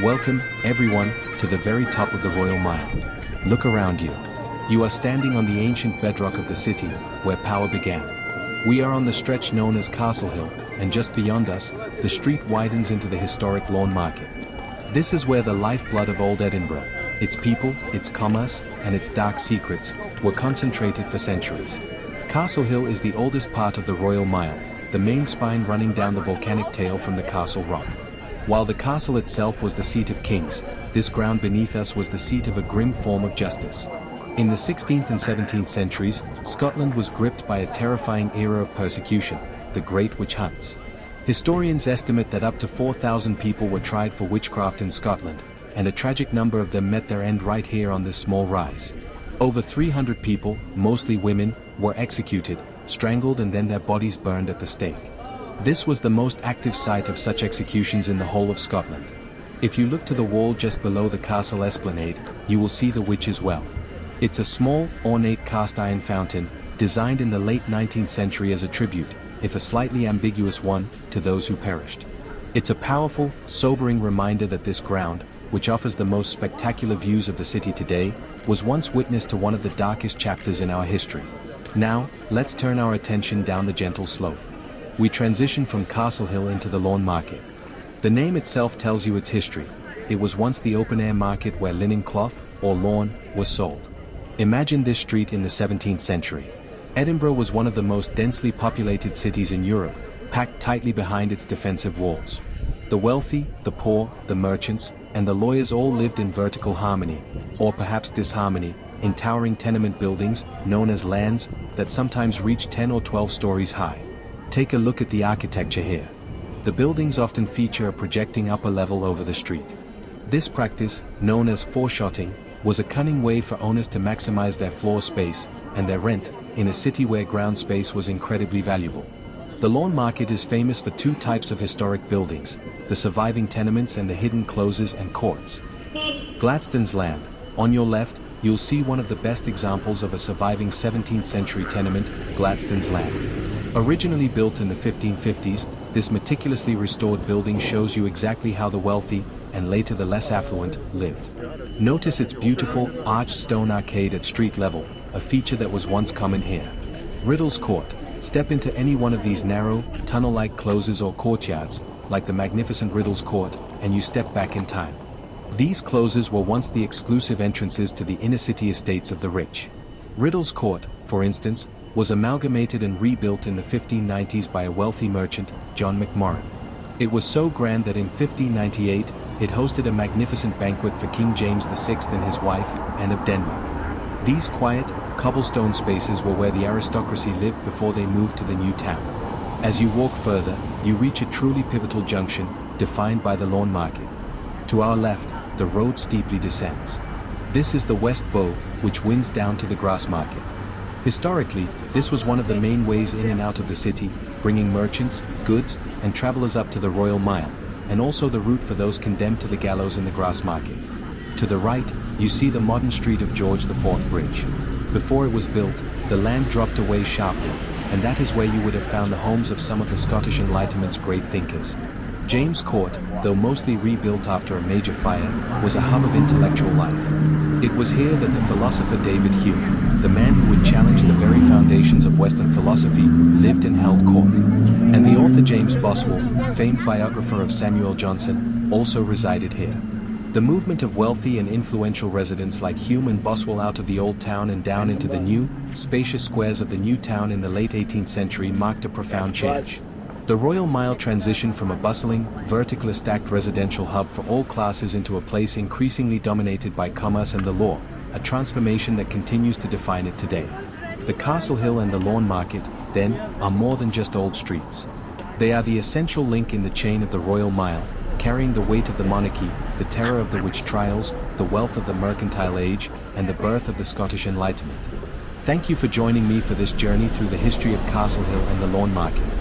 Welcome, everyone, to the very top of the Royal Mile. Look around you. You are standing on the ancient bedrock of the city, where power began. We are on the stretch known as Castlehill, and just beyond us, the street widens into the historic Lawnmarket. This is where the lifeblood of old Edinburgh, its people, its commerce, and its dark secrets, were concentrated for centuries. Castlehill is the oldest part of the Royal Mile, the main spine running down the volcanic tail from the castle rock. While the castle itself was the seat of kings, this ground beneath us was the seat of a grim form of justice. In the 16th and 17th centuries, Scotland was gripped by a terrifying era of persecution, the Great Witch Hunts. Historians estimate that up to 4,000 people were tried for witchcraft in Scotland, and a tragic number of them met their end right here on this small rise. Over 300 people, mostly women, were executed, strangled, and then their bodies burned at the stake. This was the most active site of such executions in the whole of Scotland. If you look to the wall just below the castle esplanade, you will see the witch's well. It's a small, ornate cast-iron fountain, designed in the late 19th century as a tribute, if a slightly ambiguous one, to those who perished. It's a powerful, sobering reminder that this ground, which offers the most spectacular views of the city today, was once witness to one of the darkest chapters in our history. Now, let's turn our attention down the gentle slope. We transition from Castlehill into the Lawnmarket. The name itself tells you its history. It was once the open-air market where linen cloth, or lawn, was sold. Imagine this street in the 17th century. Edinburgh was one of the most densely populated cities in Europe, packed tightly behind its defensive walls. The wealthy, the poor, the merchants, and the lawyers all lived in vertical harmony, or perhaps disharmony, in towering tenement buildings, known as lands, that sometimes reached 10 or 12 stories high. Take a look at the architecture here. The buildings often feature a projecting upper level over the street. This practice, known as foreshotting, was a cunning way for owners to maximize their floor space and their rent in a city where ground space was incredibly valuable. The Lawnmarket is famous for two types of historic buildings, the surviving tenements and the hidden closes and courts. Gladstone's Land. On your left, you'll see one of the best examples of a surviving 17th century tenement, Gladstone's Land. Originally built in the 1550s, this meticulously restored building shows you exactly how the wealthy, and later the less affluent, lived. Notice its beautiful, arched stone arcade at street level, a feature that was once common here. Riddle's Court. Step into any one of these narrow, tunnel-like closes or courtyards, like the magnificent Riddle's Court, and you step back in time. These closes were once the exclusive entrances to the inner-city estates of the rich. Riddle's Court, for instance, was amalgamated and rebuilt in the 1590s by a wealthy merchant, John McMorran. It was so grand that in 1598, it hosted a magnificent banquet for King James VI and his wife, Anne of Denmark. These quiet, cobblestone spaces were where the aristocracy lived before they moved to the new town. As you walk further, you reach a truly pivotal junction, defined by the Lawnmarket. To our left, the road steeply descends. This is the West Bow, which winds down to the Grassmarket. Historically, this was one of the main ways in and out of the city, bringing merchants, goods, and travelers up to the Royal Mile, and also the route for those condemned to the gallows in the Grassmarket. To the right, you see the modern street of George IV Bridge. Before it was built, the land dropped away sharply, and that is where you would have found the homes of some of the Scottish Enlightenment's great thinkers. James Court, though mostly rebuilt after a major fire, was a hub of intellectual life. It was here that the philosopher David Hume, the man who would challenge the very foundations of Western philosophy, lived and held court. And the author James Boswell, famed biographer of Samuel Johnson, also resided here. The movement of wealthy and influential residents like Hume and Boswell out of the old town and down into the new, spacious squares of the new town in the late 18th century marked a profound change. The Royal Mile transitioned from a bustling, vertically stacked residential hub for all classes into a place increasingly dominated by commerce and the law, a transformation that continues to define it today. The Castlehill and the Lawnmarket, then, are more than just old streets. They are the essential link in the chain of the Royal Mile, carrying the weight of the monarchy, the terror of the witch trials, the wealth of the mercantile age, and the birth of the Scottish Enlightenment. Thank you for joining me for this journey through the history of Castlehill and the Lawnmarket.